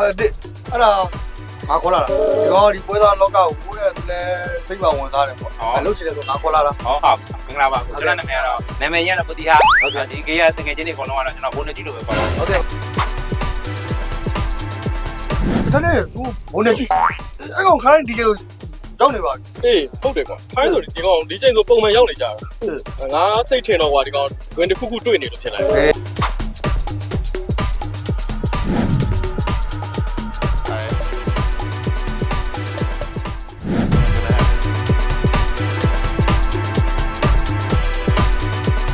အဲ့ဒါငါခေါ်လာတာဒီကောင်ဒီပွဲသားလောကကိုကိုယ့်ရဲ့သူလဲစိတ်ပါဝင်စားတယ်ပေါ့အဲ့လုပ်ချင်တယ်ဆိုငါခေါ်လာတာဟုတ်မင်္ဂလာပါကျွန်တော်နာမည်ကတော့နာမည်ရတော့ပတိဟာဟုတ်ကဲ့ဒီကေရတကယ်ချင်းတွေအကုန်လုံးကတော့ကျွန်တော်ဘုန်းကြီးလိုပဲခေါ်တာဟုတ်ကဲ့ဒါနဲ့ဟိုဘုန်းကြီးအဲ့ကောင်ခိုင်းဒီကိုရောက်နေပါအေးဟုတ်တယ်ကွာခိုင်းဆိုဒီကောင်ဒီချိန်ဆိုပုံမှန်ရောက်နေကြတာငါစိတ်ထင်တော့ကွာဒီကောင်ဝင်တစ်ခုခုတွေ့နေလို့ဖြစ်လာတယ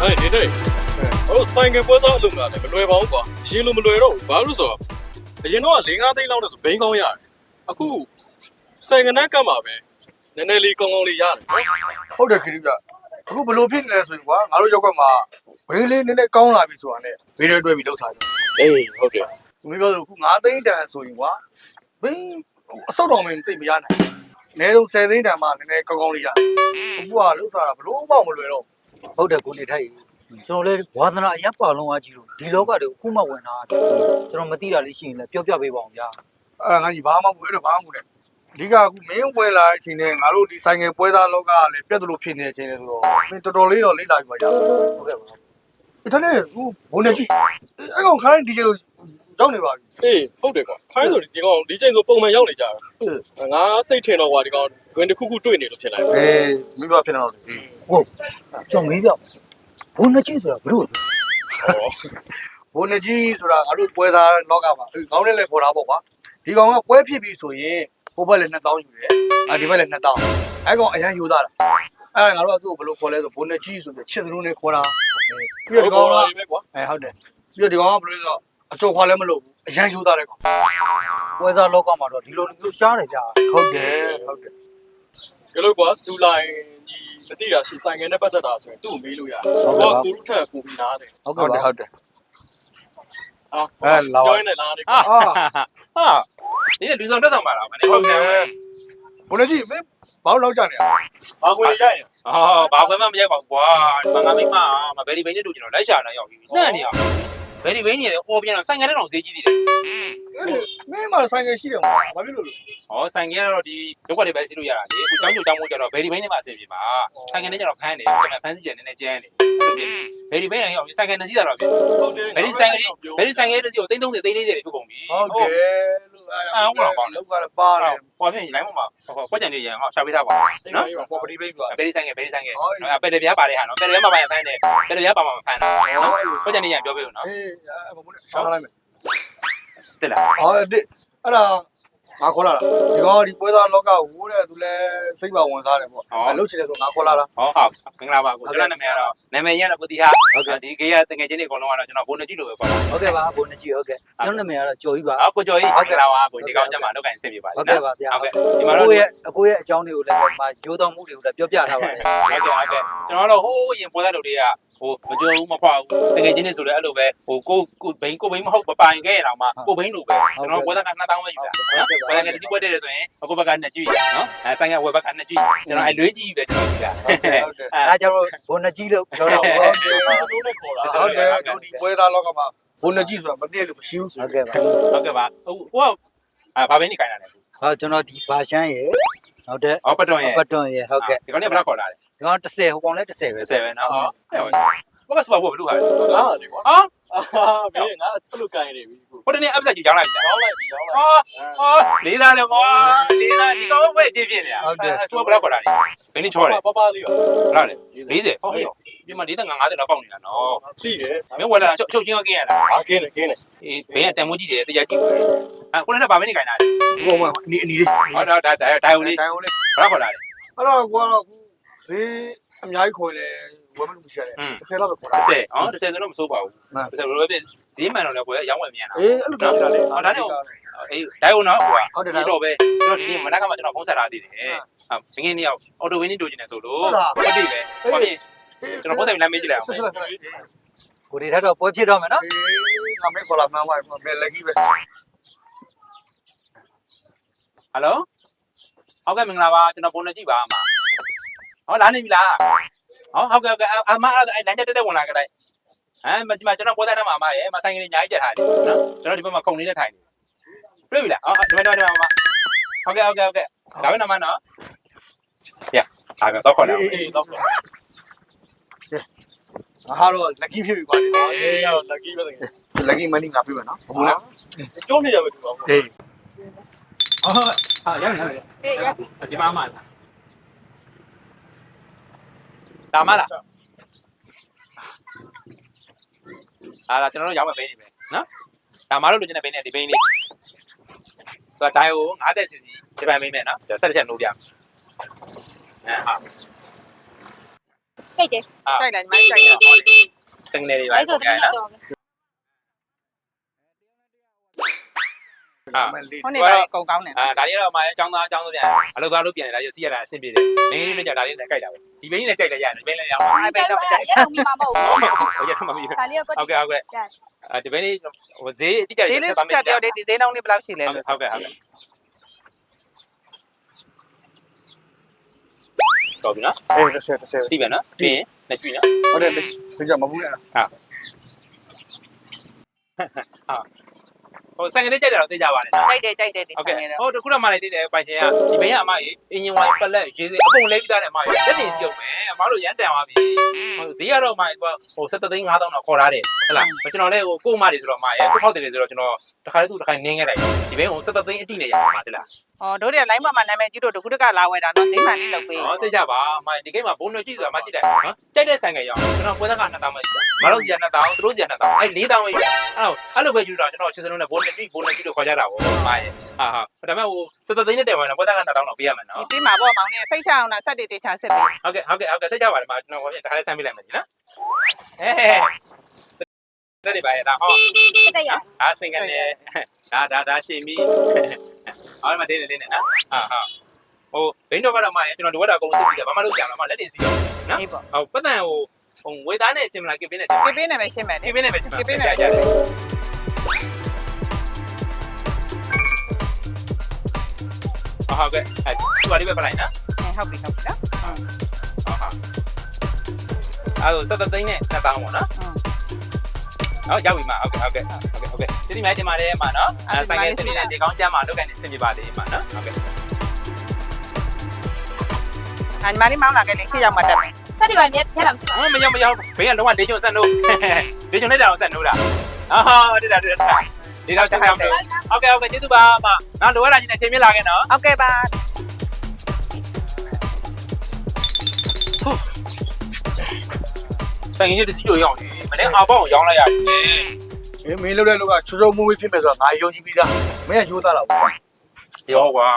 ်အဲ့ဒီတဲ့ဟိုဆိုင်ကပွဲသားအလုပ်လာတယ်မလွယ်ပါဘူးကွာရှင်းလို့မလွယ်တော့ဘူးဘာလို့ဆိုတော့အရင်တော့4-5သိန်းလောက်နဲ့ဆိုဘိန်းကောင်းရတယ်အခုဆိုင်ကနက်ကမှာပဲနည်းနည်းလေးကောင်းကောင်းလေးရတယ်ဟုတ်တယ်ခရီးကအခုဘလို့ဖြစ်နေလဲဆိုရင်ကွာငါတို့ရောက်ကမှာဘင်းလေးနည်းနည်းကောင်းလာပြီဆိုတာနဲ့ဘင်းတွေတွဲပြီးလှုပ်စားတယ်အေးဟုတ်တယ်မင်းပြောလို့အခု9သိန်းတန်ဆိုရင်ကွာဘင်းအစောက်တော်မင်းသိမရနိုင်အနည်းဆုံး10သိန်းတန်မှနည်းနည်းကောင်းကောင်းလေးရတယ်အခုကလှုပ်စားတာဘလို့မှမလွယ်တော့ဟုတ်တယ်ကိုနေထိုက်ကျွန်တော်လည်းဝါသနာအရင်ပါလုံးအားကြီးလို့ဒီလောကတွေကိုခုမှဝင်တာကျွန်တော်မသိတာလေးရှိရင်လည်းပြောပြပေးပါအောင်ဗျာအဲ့ငါကြီးဘာမှမဟုတ်အဲ့တော့ဘာမှမဟုတ်နဲ့အဓိကအခုမင်းပွဲလာတဲ့အချိန်နဲ့ငါတို့ဒီဆိုင်ငယ်ပွဲသားလောကကလည်းပြတ်သလိုဖြစ်နေတဲ့အချိန်နဲ့ဆိုတော့မင်းတော်တော်လေးတော့လေ့လာပြီးပါကြဟုတ်ကဲ့ပါဒါနဲ့ဟိုဘုန်းကြီးအဲ့ကောင်ခိုင်းဒီကိုရောက်နေပါပြီအေးဟုတ်တယ်ကွာခိုင်းဆိုဒီကောင်ဒီချိန်ဆိုပုံမှန်ရောက်နေကြတာငါစိတ်ထင်တော့ကွာဒီကောင်ဝင်တစ်ခုခုတွေ့နေလို့ဖြစ်လာတယ်အေးမင်းပြောဖြစ်နေတော့ဒီဟုတ်ကျွန်တော်မေးပြဘုန်းကြီးဆိုတာဘလို့ဘုန်းကြီးဆိုတာငါတို့ပွဲသားလောကမှာခေါင်းနဲ့လည်းခေါ်တာပေါ့ကွာဒီကောင်ကပွဲဖြစ်ပြီဆိုရင်ဟိုဘက်လည်း2000ယူတယ်ဒီဘက်လည်း2000အဲ့ကောင်အရန်ယူသားတာအဲ့ငါတို့ကသူ့ကိုဘယ်လိုခေါ်လဲဆိုဘုန်းကြီးဆိုပြီးချစ်စလုံးနဲ့ခေါ်တာပြီးတော့ဒီကောင်ကဟုတ်တယ်ပြီးတော့ဒီကောင်ကဘယ်လိုဆိုအချိုခွာလည်းမလုပ်ဘူးအရန်ယူသားတယ်ကောင်ပွဲစားလောကမှာတော့ဒီလိုမျိုးရှားတယ်ဗျာဟုတ်တယ်ဒီလိုကွာသူလိုက်မသိတာရှိဆိုင်ငယ်နဲ့ပတ်သက်တာဆိုရင်သူ့ကိုမေးလို့ရတယ်။ဟောကိုလူထက်ကိုပြီးနားတယ်။ဟုတ်တယ်လာပါ။လာတယ်ဟာဒီလူဆောင်တက်ဆောင်ပါလားမနေ့ဟုတ်တယ်ဘုန်းကြီးမင်းဘာလို့လောက်ကြနေလဲ။ဘာခွေရိုက်ရ။ဘာခွေမှမရိုက်ပါဘူးကွာ။ငါမိမမဘယ်ဒီဘိန်းနဲ့တို့ကျွန်တော်လိုက်ရှာလာရောက်ပြီ။နှံ့နေရ။ဘယ်ဒီဘိန်းနေလဲအော်ပြန်တော့ဆိုင်ငယ်တဲ့တော့ဈေးကြီးသေးတယ်။မင်းမဆိုင်ငယ်ရှိတယ်ကွာ။ဘာဖြစ်လို့လဲ။ဟောဆိုင်ငယ်ကတော့ဒီဒုက္ခတွေပဲစီးလို့ရတာလေ။အခုကျောင်းမို့ကျတော့ဘယ်ဒီဘိန်းနဲ့မှအဆင်ပြေပါ။ဆိုင်ငယ်နဲ့ကျတော့ဖမ်းတယ်။ဖမ်းစီကျန်နေနေကျန်းတယ်။ဘယ်ဒီဘိန်းနဲ့ရောက်ဆိုင်ငယ်နဲ့စီးတာတော့ပြီ။ဟုတ်တယ်။ဘယ်ဒီဆိုင်ငယ်တစ်စီးကို330 340တွေထုတ်ကုန်ပြီ။ဟုတ်တယ်လို့ဟုတ်ပါလောက်ကလည်းပါတယ်။ဟောပြင်လိုင်းမှာကွက်ကြံနေရအောင်ရှာပေးထားပါနော်။ပေါ်ပတိဘိန်းကွာ။ဘယ်ဒီဆိုင်ငယ်ပယ်တယ်ပြားပါတဲ့ဟာနော်။ပယ်တယ်ပြားပါရင်ဖမ်းတယ်။ပယ်တယ်ပြားပါမှာမဖမ်းတော့နော်။ကွက်ကြံနေရပြောပေးဦးနော်။အေးဘုန်းကြီးဆောင်းလိုက်မယ်။တက်လား။ဟောအဲ့ဒါငါခေါ်လာတာဒီကောင်ဒီပွဲသားလောကကိုတဲ့သူလဲစိတ်ပါဝင်စားတယ်ပေါ့အဲ့လုပ်ချင်တယ်ဆိုငါခေါ်လာတာဟုတ်မင်္ဂလာပါကိုကျွန်တော်နာမည်ကတော့နာမည်ရတော့ပတိဟာဟုတ်ကဲ့ဒီကေရတကယ်ချင်းတွေအကုန်လုံးကတော့ကျွန်တော်ဘုန်းကြီးလိုပဲခေါ်တာဟုတ်ကဲ့ပါဘုန်းကြီးဟုတ်ကဲ့ကျွန်တော်နာမည်ကတော့ကျော်ကြီးပါကိုကျော်ကြီးဟုတ်ကဲ့လားပါကိုဒီကောင်ကျမလောက်ကန်ဆင်ပြပါဟုတ်ကဲ့ပါဗျာဟုတ်ကဲ့ဒီမှာတော့အကိုရဲ့အကြောင်းတွေကိုလည်းဒီမှာရိုးတော်မှုတွေကိုလည်းပြောပြထားပါတယ်ဟုတ်ကဲ့ကျွန်တော်တို့ဟိုးရင်ပွဲသားတို့တွေကဟိုမကြုံဘူးမခွာဘူးတကယ်ချင်းနေဆိုလည်းအဲ့လိုပဲဟိုကိုဘိန်းမဟုတ်မပိုင်ခဲ့ရအောင်မှကိုဘိန်းလိုပဲကျွန်တော်ပွဲသားက2000ပဲယူတာနော်ပွဲသားကဒီပွဲတဲ့ဆိုရင်အခုဘက်က2ကြည့်နော်ဆိုင်ကဝယ်ဘက်က2ကြည့်ကျွန်တော်အလွေးကြီးပဲကျွန်တော်ယူတာအဲကြောင့်ဘုန်းကြီးလို့ပြောတော့ဟုတ်တယ်တို့ဒီပွဲသားလောကမှာဘုန်းကြီးဆိုတာမသိလို့မရှိဘူးဟုတ်ကဲ့ပါဟုတ်ကဲ့ပါဟိုဘာဘိန်းနေခိုင်းတာလဲဟောကျွန်တော်ဒီဘာရှမ်းရယ်ဟုတ်တယ်ပတွန်ရယ်ဟုတ်ကဲ့ဒီကောင်ကဘယ်လောက်ခေါ်လာလဲဒီကောင်30ဟိုကောင်လည်း30ပဲ30ပဲနော်ဟုတ်ကဲ့စပါဘောဘယ်လိုဟာလဲဟာလေကွာဟာမင်းငါချက်လို့ကိုင်းနေပြီဟိုတနေ့အပ်ဆက်ကြီးကြောင်းလိုက်ပြီကြောင်းလိုက်ပြီလေးသားလေမောလေးသားဒီကောင်ဝဲကြည့်ပြနေရဟုတ်တယ်စပါဘယ်လောက်ခေါ်လာလဲဘယ်နည်းချောတယ်ပပလေးပါဟုတ်လား40ဟုတ်ပြီဒီမှာ45 50တော့ပေါက်နေတာနော်သိတယ်မင်းဝယ်လာချုပ်ချင်းကင်းရလားကင်းတယ်အေးဘယ်ကတန်မိုးကြီးတယ်တရားကြည့်ခုနကဘာမင်းနေခိုင်းတာလဲဟိုမှာအနီလေးဟုတ်တော့ဒိုင်ဦးလေးဘယ်လောက်ခေါ်လာလဲအဲ့တော့ကွာတော့ဈေးအများကြီးခေါ်လဲဝယ်မလို့မရှိရတယ်30လောက်ပဲခေါ်တာ30ဆိုတော့မစိုးပါဘူး30ဘယ်လိုပဲဈေးမှန်တော့လည်းကိုယ်ရောင်းဝယ်မြန်တာအေးအဲ့လိုပြောတာလေဒါနဲ့အေးဒိုင်ဦးနော်ဟိုတော့ပဲကျွန်တော်ဒီနေ့မနက်ကမှကျွန်တော်ဖုန်းဆက်ထားသေးတယ်ငင်းနှစ်ယောက်အော်တိုဝင်းနေတို့ကျင်နေဆိုလို့ဟုတ်ပြီပဲဟုတ်ပြီကျွန်တော်ဖုန်းတယ်လမ်းမေးကြည့်လိုက်အောင်ကိုဒီထက်တော့ပွဲဖြစ်တော့မယ်နော်ငါမင်းခေါ်လာမှန်းပါမယ်လက်ကြီးပဲဟယ်လိုဟုတ်ကဲ့မင်္ဂလာပါကျွန်တော်ဖုန်းနဲ့ကြည့်ပါအမဟောလာနေပြီလားဟုတ်ကဲ့အမအဲ့လမ်းတက်ဝင်လာကြလိုက်ဒီမှာကျွန်တော်ပွဲသားထဲမှာအမရဲ့မဆိုင်ကလေးညာကြီးကြက်ထားတယ်နော်ကျွန်တော်ဒီဘက်မှာခုံလေးနဲ့ထိုင်နေ တွေ့ပြီလားအော်ဒီမှာဟုတ်ကဲ့ဒါပဲနမနော်ရဒါကတော့ခေါ်တယ် အေးတော့ ငါကတော့ lucky ဖြစ်ပြီကွာ အေးရောက် lucky ပဲတကယ် lucky money ငါပြမယ်နော်ဟုတ်လား ကျုံးနေရပဲသူက အေး အော်ရဒီမှာဒါမှလားအားလားကျွန်တော်တို့ရောက်မဲ့ဘိန်းနေပဲနော်ဒါမှလို့လူချင်းတဲ့ဘိန်းနဲ့ဒီဘိန်းလေးဆိုတော့ဒိုင်ကို50 cc ဂျပန်ဘိန်းနဲ့နော်ကျွန်တော်ဆက်တစ်ချက်နှိုးပြဟာ ကြိုက်တယ်ကြိုက်တယ်ညီမကြိုက်တယ် စင်နေလေးပါ အဲ့ဆိုတ ကြို ည်း က် တော့ နော် ဟိုနေပါအကုန်ကောင်းတယ် ဒါလေးတော့မှအကြောင်းသားပြန်အလုပ်ကားလုပ်ပြန်နေတာစီရတာအဆင်ပြေတယ်မင်းလေးနဲ့ကြာဒါလေးနဲ့ကြိုက်တာပဲဒီဘိန်းနဲ့ကြိုက်တယ်ရတယ်ဒီဘိန်းလည်းရအောင် အဲ့ပဲတော့မကြိုက်ရက်မိမှာမဟုတ်ဘူး ဟုတ်ရမှာမပြီး ဒါလေးက ဟုတ်ကဲ့ဒီဘိန်းလေးဟိုဈေးအတိအကျ ဈေးလေးချက်ပြောတယ်ဒီဈေးနှုန်းလေးဘယ်လောက်ရှိလဲလို့ ဟုတ်ကဲ့တော်ပြီနော် အေးတစ်ဆက် တိပဲနော်ပြီးရင်လက်ကျွေးနော် ဟုတ်တယ်ဒီကြမဘူးလား ဟိုဆိုင်ကနေကြိုက်တယ်တော့သိကြပါနဲ့နော် ကြိုက်တယ်ဒီ ဟုတ် ဆိုင် ကဲ့ နေတော့ ဟိုတခုတော့မှလည်းသိတယ်ပိုင်ရှင်ကဒီဘိန်းကအမကြီးအင်ဂျင်ဝိုင်းပလက်ရေးစေးအကုန်လဲပြီးသားတယ်အမကြီးလက်နေစီုံမယ်အမတို့ရန်တန်သွားပြီဟိုဈေးကတော့အမကြီးဟို73သိန်း5000တော့ခေါ်ထားတယ်ဟုတ်လားကျွန်တော်လည်းဟိုကို့မတွေဆိုတော့အမရဲ့ကိုဖောက်တယ်လေဆိုတော့ကျွန်တော်တခါလေးသူတခါနင်းခဲ့လိုက်ဒီဘိန်းကို73သိန်းအတိနဲ့ရမှာတိလား ဟောတို့တွေလိုင်းပေါ်မှာနာမည်ကြီးတို့တခုတကလာဝဲတာနော်ဈေးမှန်လေးလုပ်ပေး ဟောစိတ်ချပါအမဒီကိန်းမှာဘုံတွေကြည့်ဆိုတာမကြည့်တယ်နော်ကြိုက်တဲ့ဆိုင်ကရောကျွန်တော်ပွဲသက်က2000ပဲရှိတယ်မလို့စီက2000သူတို့စီက2000အဲ့4000ပဲရှိအဲ့လိုပဲယူတော့ကျွန်တော်80လုံးနဲ့ဘုံတွေကြည့်လို့ခေါ်ကြတာဗောအမရဲ့ဟာဒါပေမဲ့ဟို73သိန်းနဲ့တယ်ဝင်တော့ပွဲသက်က2000တော့ပေးရမယ်နော် ပြီးမှာပေါ့မောင်နေစိတ်ချအောင်လားစက်တွေတေချာစစ်ပေး ဟုတ်ကဲ့စိတ်ချပါတယ်မကျွန်တော်ဟိုပြန်တခါလေးဆမ်းပေးလိုက်မယ်ဒီနော်တက်နေပါရဲ့ဒါဟော တက်ရ အားစင်ကနေဒါရှင်းပြီအော်မတင်းနေနော်ဟာဟိုဘိန်းတော့ကတော့မှကျွန်တော်ဒီဝက်တာအကုန်စစ်ပြီးတယ်ဘာမှလုပ်ကြမှာမလက်နေစီရောနော် အေးပေါ့ ဟိုပတ်တန်ဟိုငွေသားနဲ့ရှင်းမလားကပေးနဲ့ ကေပေးနေပဲရှင်းမယ်လေ ကပေးနဲ့ပဲရှင်းမလား ကေပေးနေပဲ ကြတယ်ဟုတ်ကဲ့အဲ့သူကလေးပဲပလိုက်နော် ဟုတ်ပြီနော် ဟုတ်အဲ့တော့73သိန်းနဲ့2000ပေါ့နော်ဟုတ်ရောက်ပြီမှာဟုတ်ကဲ့ဒီမိုင်းတင်ပါတယ်မှာနော်ဆိုင်ကတနေ့နဲ့ဒီကောင်းကျမ်းမှာလောက်ကန်နေဆင်ပြပါသေးမှာနော်ဟုတ်ကဲ့ ညီမလေးမောင်းလာခဲ့လေရှေ့ရောက်မှတက်မယ် စက်တွေပါမြက်ထက်တော့ မရောက်ဘေးကလုံးဝဒေးချုံဆက်လို့ဒေးချုံနဲ့တောင်ဆက်လို့လားအာတက်တာဒီတော့ချက်အောင်ဟုတ်ကဲ့ကျေးဇူးပါမနော်လိုရတာချင်းနဲ့ချိန်မြလာခဲ့နော် ဟုတ်ကဲ့ပါ ဆိုင်ကြီးတစီကိုရောက်နေမနေ့အာပေါအောင်ရောင်းလိုက်ရတယ် အေးမင်းလုပ်တဲ့လူကချိုးချိုးမွေးမွေးဖြစ်မယ်ဆိုတော့ငါယုံကြည်ပြီးသားမင်းကရိုးသားတော့ ရောကွာ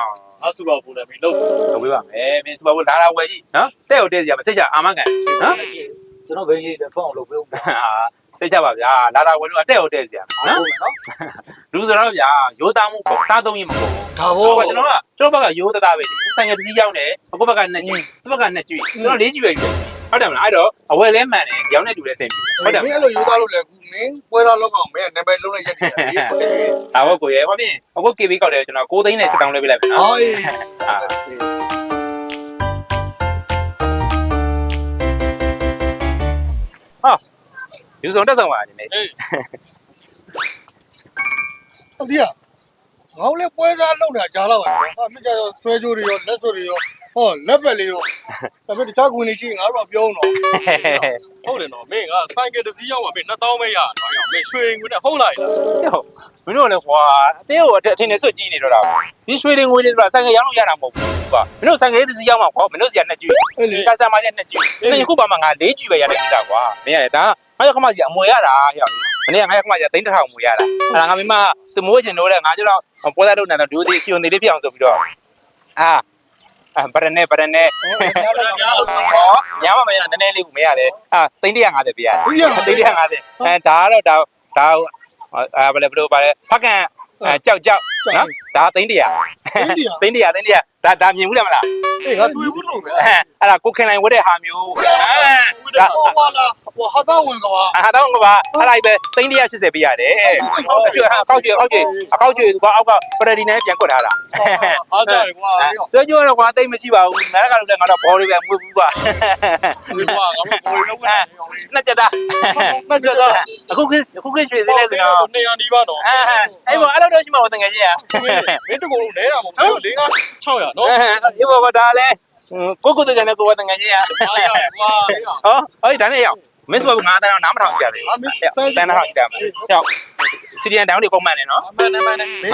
အဆူပါဘူးလည်းမင်းလို့ တော့ဝေးပါမယ်မင်းစပါဘူးလာလာဝယ်ကြီးနော်တဲ့ကိုတဲ့စီကမစိတ်ချအာမခံနော် ကျွန်တော်ဘယ်ကြီးလဲဖောင်းအောင်လုပ်ပေးဦးမယ် စိတ်ချပါဗျာလာလာဝယ်လို့တဲ့ကိုတဲ့စီကနော် နော် လူဆိုတော့ဗျာရိုးသားမှုပေါ့စားသုံးရင်မပေါ့ ဒါ ဟို ဘော ကကျွန်တော်ဘက်ကရိုးသားပဲဆိုင်ကတစီရောက်တယ်အခုဘက်က2ကျွေးသူ့ဘက်က2ကျွေးကျွန်တော်4ကျွေးပဲယူတယ်ဟုတ်တယ်မလားအဲ့တော့အဝယ်လဲမှန်တယ်ရောင်းတဲ့တူလဲဆင်ပြီဟုတ်တယ် မင်းအဲ့လိုရိုးသားလို့လေကူမင်းပွဲသားလောက်အောင်မင်းနာမည်လုံးလိုက်ရက်တယ်အေးကိုလေး ဒါပေါ့ကိုရဲဟောပြင်အခု KB ကောက်တယ်ကျွန်တော်9သိန်းနဲ့7တောင်းလဲပေးလိုက်မယ်နော် ဟောအေး ယူဆောင်တက်ဆောင်ပါဒီနေ့ အေး ဟုတ်ပြီငါလည်းပွဲသားလောက်တာကြားတော့ပါဟာမြကြတော့ဆွဲကြိုးတွေရောလက်စွပ်တွေရောဟောလက်ပက်လေးရောဒါပေမဲ့တခြားကွင်းလေးရှိငါတို့ကပြောအောင်တော့ ဟုတ်တယ်နော်မင်းကဆိုင်ကတစည်းရောက်မှာမင်း2000ပဲရတော့ရောက်မင်းရွှေငွေနဲ့ဟုတ်လိုက်လား ဟုတ်မင်းတို့လည်းကွာအသေးကိုအထင်နဲ့စွတ်ကြည့်နေတော့တာဒီရွှေတွေငွေတွေဆိုတာဆိုင်ကရောင်းလို့ရတာမဟုတ်ဘူးကွာမင်းတို့ဆိုင်ကလေးတစ်စီးရောက်မှာကွာမင်းတို့စီက2ကျွေး အဲ့လေ ကာဆာမာစီက2ကျွေးဒီခုပါမှာငါ4ကျွေးပဲရတဲ့ကိစ္စကွာမင်းရတယ်ဒါငါရခမစီအမွေရတာဟဲ့မနေ့ကငါရခမစီသိန်း1000အမွေရတာအဲ့ဒါငါမင်းမသူမိုးချင်တော့တဲ့ငါကျတော့ပွဲသားလုပ်နေတော့ဒူးသေးရှီယွန်သေးလေးဖြစ်အောင်ဆိုပြီးတော့ဗရနဲ့ဟောညမမရနည်းနည်းလေးကိုမရတယ်သိန်း150ပြရတယ်သိန်း150ဒါကတော့ဒါဘယ်လိုပါလဲဖက်ကန်ကြောက်နော်ဒါသိန်း100သိန်း100ဒါမြင်ဘူးလားမလား အေးငါတွေ့ဘူးလို့ပဲ အဲ့ဒါကိုခင်လိုက်ဝတ်တဲ့ဟာမျိုးဒါ ဟောပါလား我好大碗个吧？ ဟာတော့ကပါအဲ့လိုက်ပဲ380ပေးရတယ်အကျွေးအောက်ကျွေးကအောက်ကပရဒီနဲ့ပြန်ကွက်ထားတာ 好大碗哇！ ဆွဲကျွေးတော့ကွာတိတ်မရှိပါဘူးနားကလည်းငါတော့ဘောလေးပဲမွေးဘူးကွာ 哇，我们不会弄的。 နှစ်ကြတာနှစ်ကြတာအခုခေတ်ရွှေစင်းလဲဆိုတော့ နေရနီးပါတော့ အဲ့ဘောအဲ့လိုတော့ရှိမှာတကယ်ကြီးอ่ะ မင်းတကူလုံးလဲတာမဟုတ်ဘူး၄၅600နော် ဒီဘောကဒါလဲကိုတကြတဲ့ကိုတကယ်ကြီးอ่ะ 哇， ဟောအဲ့ဒါနဲ့ရောက်မင်းဆိုက9တန်းတော့နားမထောင်ကြတယ်တန်းထောင်ကြတယ်ရောက်စီရီယန်တောင်းတွေပုံမှန်နေနော် မှန်တယ်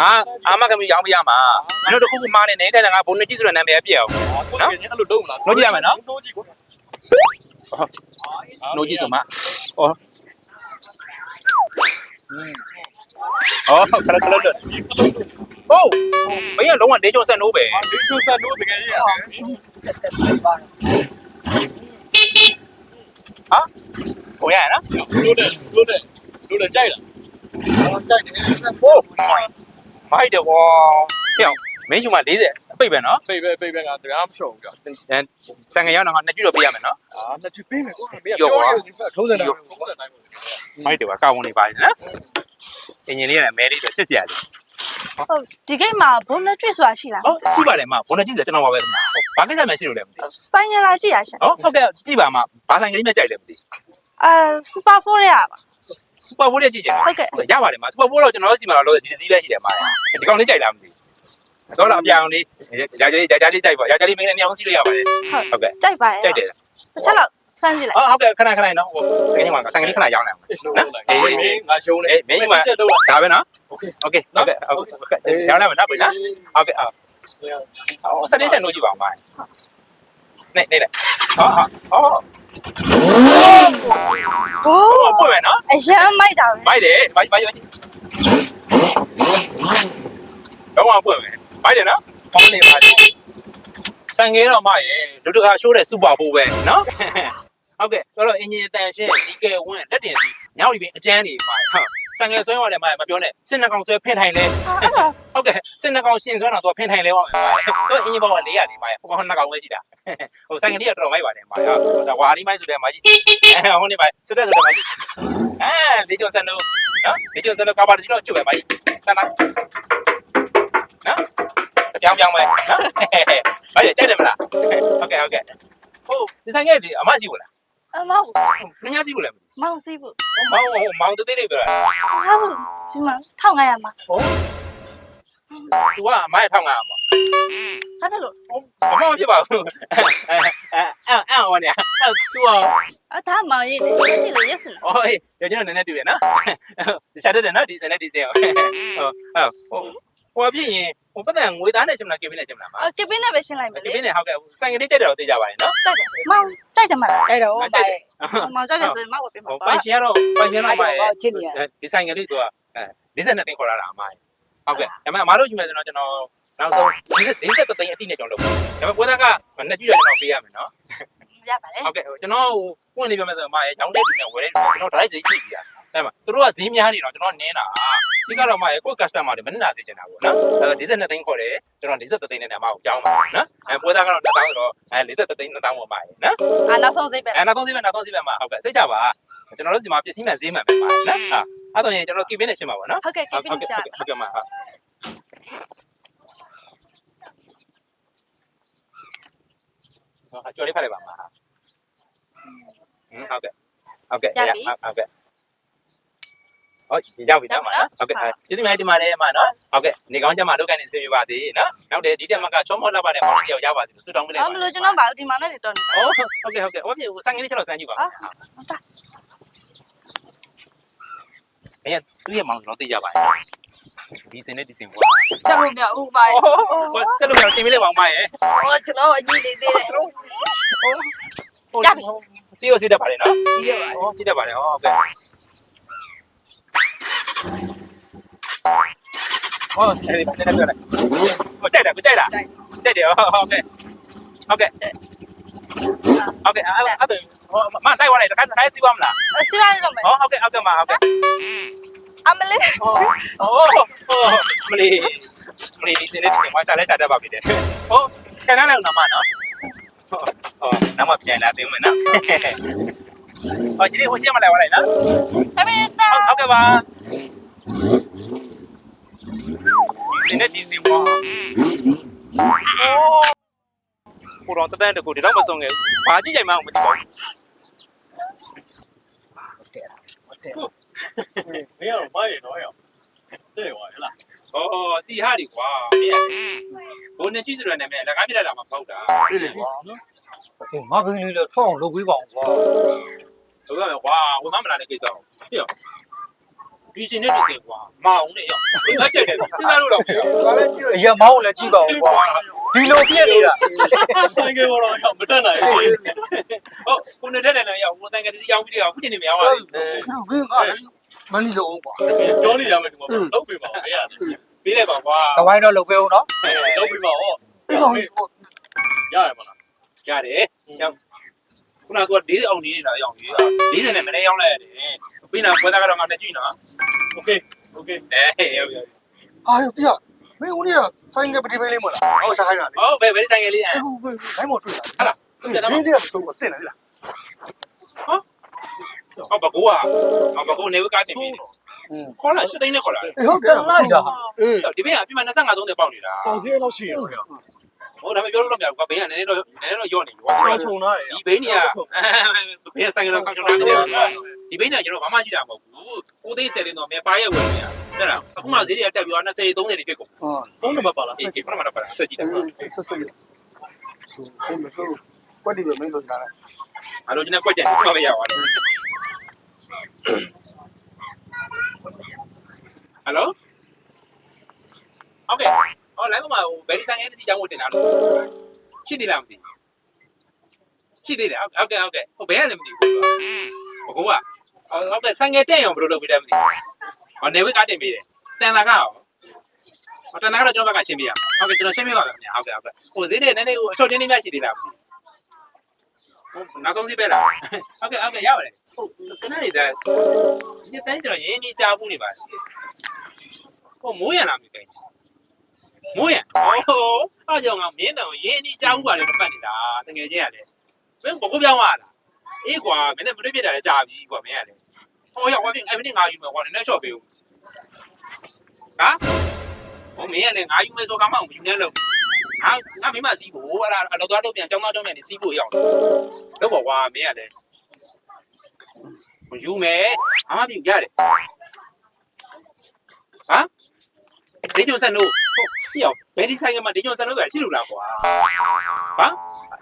ငါအာမကမီရောင်းပြရမှာမင်းတို့တခုခုမားနေနေတဲ့ငါဘုံနေကြီးဆိုတဲ့နာမည်ပြည့်အောင် ကိုကြီးအဲ့လိုလုံးမလား နှုတ်ကြည့်ရမယ်နော် နှုတ်ကြည့်ကို နှုတ်ကြည့်ဆိုမှခလဟုတ်ဘယ်ရလုံးဝဒေးကျုံဆက်နိုးပဲ ဒီချိုဆက်လို့တကယ်ကြီးရတယ် ဟာဟိုရရနော် လို့တယ်ကြိုက်လား ဟိုမိုက်တယ်ဝါဟဲ့မင်းယူမှာ40ပိတ်ပဲနော် ပိတ်ပဲငါတရားမလျှော့ဘူးကြာ ဆန်ငရောက်တော့ငါ2ကျူတော့ပေးရမယ်နော် နှစ်ချပေးမယ်ကွာမင်း ရောကွာ ထုံးစံတိုင်း မိုက်တယ်ဝါကောင်းဝင်နေပါလေနော်အင်ဂျင်လေးကမဲလေးတော့စစ်စရာလေး ဟုတ်ဒီကိတ်မှာဘုံနဲ့ကျွတ်ဆိုတာရှိလား ဟုတ်ရှိပါတယ်မဘုံနဲ့ကြည့်စကျွန်တော်ပါပဲခင်ဗျဘာကိစ္စမှရှိလို့လည်းမသိ ဆိုင်ငယ်လာကြည့်ရရှင် ဟုတ်ကဲ့ကြည့်ပါမဘာဆိုင်ကလေးနဲ့ကြိုက်တယ်မသိ စပါ4ရပါ စူပါဘိုးလေးကြည့်ကြတယ် ဟုတ်ကဲ့ ရပါတယ်မစပါဘိုးတော့ကျွန်တော်တို့စီမှာတော့ဒီစီးပဲရှိတယ်မာဒီကောင်လေးကြိုက်လားမသိတော့လာအပြောင်လေးကြာကြာလေးကြိုက်ပါကြာကြာလေးမင်းလည်းအမြောင်စီးလို့ရပါတယ်ဟုတ်ကဲ့ ကြိုက်ပါရဲ့ ကြိုက်တယ် တစ်ချက်လောက်စမ်းကြည့်လိုက် ဟုတ်ကဲ့ခဏနော်ဟိုတကယ်မှဆိုင်ကလေးခဏရောင်းလိုက်အောင်နော်အေး ငါရှုံးတယ် မင်းကဒါပဲနော်โอเคရောင်းလိုက်မယ်နော်ဗျာဟုတ်ကဲ့စတဲ့ချက်လို့ကြည့်ပါဦးမနေဟောပွင့်မယ်နော် အရန်မိုက်တာပဲ မိုက်တယ်မိုက်ရောတော့ပွင့်မယ်မိုက်တယ်နော်ဟောနေပါတယ်ဆိုင်ငယ်တော့မရဲ့လူတကာရှိုးတဲ့စူပါဘိုးပဲနော်ဟုတ်ကဲ့တော့အင်ဂျင်တန်ရှင်းဒီကဲဝင်းလက်တင်စီညောက်ဒီပင်အကျန်းနေပါဟုတ်ဆိုင်ငယ်ဆွဲရတယ်မပြောနဲ့စစ်နှကောင်ဆွဲဖင်ထိုင်လဲ အဲ့ဒါ ဟုတ်ကဲ့စစ်နှကောင်ရှင်ဆွဲတော့သူဖင်ထိုင်လဲပါမယ်တော့အင်ဂျင်ဘောက400နေပါရဲ့ဟိုနှကောင်ပဲရှိတာဟိုဆိုင်ငယ်လေးကတော့မိုက်ပါတယ်ပါဟုတ်ဒါဝါရီမိုင်းဆိုတဲ့မကြီးဟိုနေပါစစ်တဲ့ဆိုတဲ့မကြီးဒီကျုံစံလို့နော်ဒီကျုံစံလို့ကာပါတီတော့ကျွတ်ပဲမကြီးတန်းနော်ပြောင်းမယ်နော်ဘာကြိုက်တယ်မလားဟုတ်ကဲ့ဟိုဒီဆိုင်ငယ်ဒီအမရှိဘူးလား အမောက် နင်းရစီဘူးလား မောင်စီးဖို့ မောင်တေးလေးပြောတာ ဟာဘူးဒီမှာ1500မှာ သူကအမိုက်ထောင်းလာမှာ ဟာတယ်လို့ အမောင်ဖြစ်ပါဘူးဟောနေသူက ဒါမောင်ရေးနေကြည့်လို့ရက်စင် အော်အေးကျွန်တော်နည်းနည်းတူရနော်ရှာတဲ့နော်ဒီစနေဒီစင်ဟိုဖြစ်ရင်ဟိုပတ်သက်ငွေသားနဲ့ရှင်မလားကေဘင်းနဲ့ရှင်မလားမ ကပင်းနဲ့ပဲရှင်းလိုက်မယ် ကေ လေ ဘင်းနဲ့ဟုတ်ကဲ့ဆိုင်ကလေးကြိုက်တယ်တော့သိကြပါရဲ့နော် ကြိုက်တယ်မောင်ကြိုက်တယ်မလား အဲ့တော့ပါရဲ့ မောင်ကြိုက်တယ်ဆိုရင်မောင်ဝယ်ပေးမှာ ဟို ပါ ပိုင်ရှင်ကတော့ပါရဲ့ ချစ်နေရ ဒီဆိုင်ကလေးသူက42သိန်းခေါ်လာတာအမိုင်းဟုတ်ကဲ့ဒါပေမဲ့အမားတို့ယူမယ်ဆိုတော့ကျွန်တော်နောက်ဆုံး43သိန်းအတိနဲ့ကျွန်တော်လုပ်ဒါပေမဲ့ပွဲသားက2ကြည့်ရကျွန်တော်ပေးရမယ်နော် ရပါလေ ဟုတ်ကဲ့ကျွန်တော်ဟိုပွင့်နေပြမယ်ဆိုတော့အမရဲ့ရောင်းတဲ့လူနဲ့ဝယ်တဲ့လူကျွန်တော် drive ဈေးကြည့်ပြရဒါပေမဲ့သူတို့ကဈေးများနေတော့ကျွန်တော်နင်းတာဒီကတော့မရဲ့ကို customer တွေမနှနာသေးချင်တာပေါ့နော်အဲ့42သိန်းခေါ်တယ်ကျွန်တော်43သိန်းနဲ့အမကိုကြောင်းပါနော်ပွဲသားကတော့1000ဆိုတော့43သိန်း1000ပေါ့ပါရဲ့နော် နောက်ဆုံးစိတ်ပဲ နောက်ဆုံးဈေးပဲအမဟုတ်ကဲ့စိတ်ကြပါကျွန်တော်တို့ဒီမှာပစ္စည်းမှဈေးမှန်ပဲပါနော်အဲ့တော့ရင်ကျွန်တော် keep နဲ့ရှင်းပါပါနော် ဟုတ်ကဲ့ကပင်းနဲ့ရှာ ဟုတ်ကဲ့မဟုတ်ကျော်လေးဖတ်လိုက်ပါမှာဟုတ်ကဲ့ဟုတ်ကဲ့ရောက်ပြီနော်မနော်ဟုတ်ကဲ့ကျေးဇူးများတင်ပါတယ်မနော်ဟုတ်ကဲ့နေကောင်းကြမှာလုပ်ကိုင်းနေစေပြပါသေးနော်နောက်တယ်ဒီတက်မကချောမောလာပါနဲ့မောင်လေးယောက်ရပါသေးလို့ဆူတောင်းမလဲ ဘာမလို့ကျွန်တော်ပါဒီမှာနဲ့နေတော့နေ ဟုတ်ကဲ့ဟိုမြေစံငင်းလေးကျွန်တော်စမ်းကြည့်ပါအေးသူရဲ့မောင်ကျွန်တော်သိကြပါရဲ့ဒီစင်နဲ့ဒီစင်ကွာ တက်လို့မရဘူးပါရဲ့ တက်လို့တင်ပေးလိုက်ပါဦးမရဲ့ ဟောကျွန်တော်အကြီးနေသေးတယ် ရပြီစီရိုစီတက်ပါလေနော် ကြီးရပါ ဟောစီတက်ပါလေဟုတ်ကဲ့ဟောအဲ့ဒီပြန်ပြောလိုက်ဟိုတိုက်တယ်တိုက်တယ်ဟုတ်ကဲ့အဲ့ဒါမတိုက်ဝါလိုက်တခါစီးပါမလား စီးပါလိမ့်တော့မယ် ဟုတ်ကဲ့မဟုတ်ကဲ့ အမလေး မလီဒီစနေဒီစင်ဝါချလဲချတတ်ပါပြီတဲ့ဟောခဏလည်းနာမနော်ဟောနာမပြန်လာသိမယ်နော် အော်ဒီနေ့ဟိုရှင်းမလိုက်ပါလိုက်နော် အမေတာ ဟုတ်ကဲ့ပါဒီနေ့ဒီစီပွားကိုတော့တန်းတကူဒီတော့မဆုံးခဲ့ဘူးဘာကြည့်ကြိုင်မှအောင်မသိပါဘူး မင်းကတော့မိုက်ရတော့ရောတဲ့ဝါဟလား 哦，地下的瓜，我那技术人那边，那俺们来嘛跑的， တွေ့လေကွာ ဟိုငါဘင်းလေးလည်းထောက်အောင်လုပ်ပေးပါအောင်ကွာ 这个哇，我他们那里给找，对呀，最新的这些瓜，毛的呀，我这个现在路了没有？ ငါလည်းကြည့် အရင်မောင်းလည်းကြည့်ပါဦးကွာဒီလိုပြည့်နေတာ ဆိုင်ကပေါ်တော့ရောမတက်နိုင်ဘူး 哦，我那天呢要，我那个是要不了，不见你苗啊， ဘူးဘင်းကလည်းမနီတော့ကွာ ပြောနေရမယ်ဒီမှာလုပ်ပေးပါဦးရ 别来吧瓜， တဝိုင်းတော့လုပ်ပေးဦးနော် လုပ်ပေးပါဦး ဒီကောင် ရရမလား 家的，要，我那个离奥尼那要离啊，离人那没得要来的，为啥我那个让俺来追呢？ โอเคโอเค 哎，要要， အာယုတရားမင်းဦးလေးကဆိုင်ကပတိပေးလေးမလားအော်စားခိုင်းတာလေ 哦，别三个哩， အခုဘယ်မိုင်းမတွေ့တာ 好了， မင်းလေးကဆုံးတော့တင်တယ်လား 哦不过啊，哦不过那个家庭，可能是等你过来。 အေးဟုတ်တယ်လိုက်တာအေး ဒီဘေးကပြမနဲ့53နဲ့ပေါက်နေတာ ပေါင်စည်းလောက်ရှိရတော့ ဟိုဒါပေမဲ့ပြောလို့တော့မရဘူးကွာဘေးကနည်းနည်းတော့ရော့နေပြီကွာ ဆောင်းချုံလာတယ် ဒီဘေးနေကဘေးကဆိုင်ကတော့ဆောင်းချုံတာနေတယ်ဒီဘေးနေကကျွန်တော်ဘာမှရှိတာမဟုတ်ဘူးကိုသိဆယ်တင်းတော့မပါရက်ဝင်နေတာတဲ့လားအခုမှဈေးတွေကတက်ပြီးတော့20 30တွေဖြစ်ကုန် ဟာ ဖုန်းနံပါတ်ပါလား အေးဒီခဏမှတော့ပါဆက်ကြည့်တယ် ဆက်ဆက်ဆိုအဲ့မဆိုကွက်ဒီပဲမင်းတို့နား အားလုံးကျွန်တော်ကွက်တယ်ဆက်မရပါဘူးဟယ်လိုโอเคအော်လိုက်မှာဘယ်ဒီဆိုင်ရဲ့ဒီကြောင်းဝင်တင်တာလို့ရှိသေးလားမသိရှိသေးတယ်ဟုတ်ကဲ့ဟုတ်ကဲ့ဟိုဘယ်ရလဲမသိဘူးဘကိုကဟုတ်ကဲ့ဆိုင်ငယ်တက်အောင်ဘယ်လိုလုပ်ပြီးလဲမသိဟောနေဝေးကားတင်ပြီးတယ်တန်လာကရောဟောတန်လာကတော့ကျွန်တော်ဘက်ကရှင်းပြရအောင်ဟုတ်ကဲ့ကျွန်တော်ရှင်းပြပါမယ်ဟုတ်ကဲ့ဟုတ်ကဲ့ဟိုဈေးတွေနည်းနည်းဟိုအရှော့တင်းလေးများရှိသေးလားဟိုနောက်ဆုံးစီးပဲလားဟုတ်ကဲ့ဟုတ်ကဲ့ရပါတယ်ဟိုခဏလေးဒါဒီတိုင်းကျွန်တော်ရင်းနှီးကြားဘူးနေပါဟိုမိုးရလားမသိမိုးရအားကြောင့်ငါမင်းတောင်ရင်းနှီးကြားဘူးပါလေမပတ်နေတာတကယ်ချင်းရတယ်မင်းဘကိုပြောင်းသွားလားအေးကွာမင်းနဲ့မတွေ့ပြတာလည်းကြာပြီကွာမင်းရတယ်ဟောရောက်သွားပြီအဲ့မင်းငါယူမယ်ကွာနည်းနည်းချော့ပေးဦးဟာဟိုမင်းကလည်းငါယူမယ်ဆိုကမှမယူနဲ့လို့ငါမင်းမစီးဖို့အဲ့ဒါအတော့တော့ပြန်ចောင်းသားတော့ပြန်နေစီးဖို့ရောက်တော့ပေါ့ကွာမင်းရတယ်ယူမယ်အမပြရတယ်ဟာဒေဂျွန်ဆန်တို့ဟုတ်ပြအောင်ဘယ်ဒီဆိုင်ကမှဒေဂျွန်ဆန်တို့ပဲရှိလို့လားကွာဟာ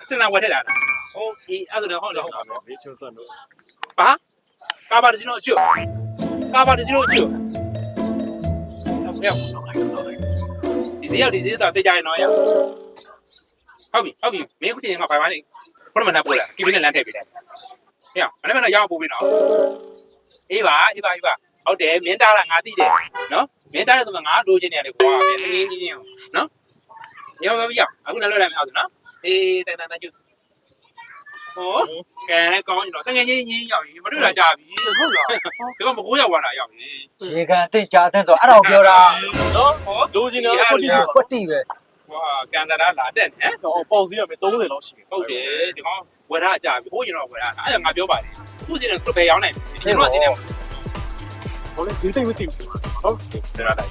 စင်လာဝတ်ထက်လာလားโอเคအဲ့ဒါတော့ဟုတ်တော့ဟုတ်ပါတော့ ဘေးချုံဆန်တော့ ဟာကာဘာဒီနိုကျွတ်ကာဘာဒီနိုကျွတ်ဒီစီရောက်ဒီစီတော့တေးကြရင်တော့ရဟုတ်ပြီမင်းခုတင်ငါဖိုင်ပါနေဘယ်မှာနာပို့လားကိဘင်းနဲ့လမ်းထည့်ပေးတယ်ဟဲ့မနေ့ကရောက်ပို့ပေးတော့အေးပါဟုတ်တယ်မင်းတားတာငါသိတယ်နော်မင်းတားတဲ့သူကငါလိုချင်နေရတယ်ကွာမင်းတကယ်ကြီးနော်ရောက်အခုလည်းလွှဲလိုက်မယ်ဟုတ်နော်အေးတန်ကျွတ်ဟောကဲကောင်းပြီတော့တကယ်ကြီးရောက်ပြီမတွေ့တာကြာပြီဟုတ်လားဒီကမကိုးရောက်သွားတာရောက်ပြီ ရေကန်အသိကြားအသိဆိုအဲ့ဒါကိုပြောတာ နော်ဟော လိုချင်တယ်အခုဒီ ကွက်တီပဲ ကွာကန်တာလာတက်နေ တော့ပေါင်စည်းရမယ်30လောက်ရှိတယ် ဟုတ်တယ်ဒီကောင်ဝယ်ထားကြာပြီဟိုးကျွန်တော်ဝယ်ထားအဲ့ဒါငါပြောပါလေသူ့စီနဲ့သူ့ပဲရောင်းနိုင်ပြီကျွန်တော်စီနဲ့ ဟောလေဈေးတိတ်မသိဘူးဟုတ် ကျွန်တော်တိုင်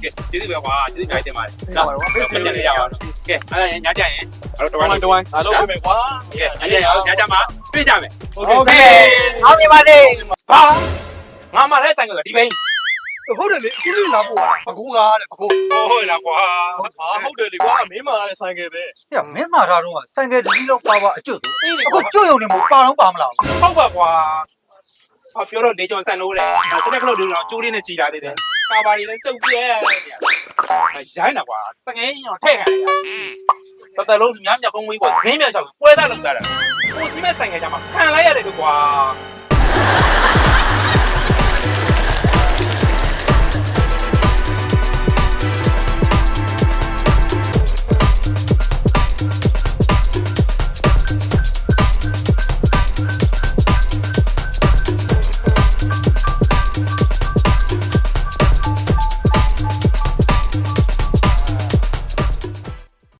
ကဲဒီဒီပဲကွာဒီကြိုက်တယ်မှာ ရပါတော့ဖေးစီ ပြန်ရအောင်ကဲအဲ့ဒါညကြရင်အဲ့တော့ တဝိုင်းအားလုံးပဲကွာ ကဲညကြအောင်ညကြမှာတွေ့ကြမယ် โอเค အောင်နေပါစေ ဟာငါမှလည်းဆိုင်ကဒီဘိန်း ဟုတ်တယ်လေအခုလေးလာပို့ပကူကားတဲ့ပကူ ဟုတ်လားကွာ ဟာဟုတ်တယ်လေကွာမင်းမာလာတဲ့ဆိုင်ကယ်ပဲ ဟဲ့မင်းမာထားတော့ဆိုင်ကယ်တစ်စီးလုံးပါအကျွတ်ဆို အေးလေ အခုကျွတ်ရုံနဲ့မပါတော့ပါမလား ဟုတ်ပါကွာဟောပြောတော့နေကြုံဆန်လို့တဲ့စတဲ့ကလို့တော့ကျိုးလေးနဲ့ကြည်လာသေးတယ်ကာဘာတွေလည်းစုပ်ပြဲနေရရိုင်းတာကွာတငယ်ကြီးတော့ထဲ့ခံရတတလုံးများများကုန်းဝေးကွာဈေးမြတ်ချောက်ပွဲသားလောက်စားတာကိုစီးမဲ့ဆိုင်ကကြမှာခံလိုက်ရတယ်ကွာ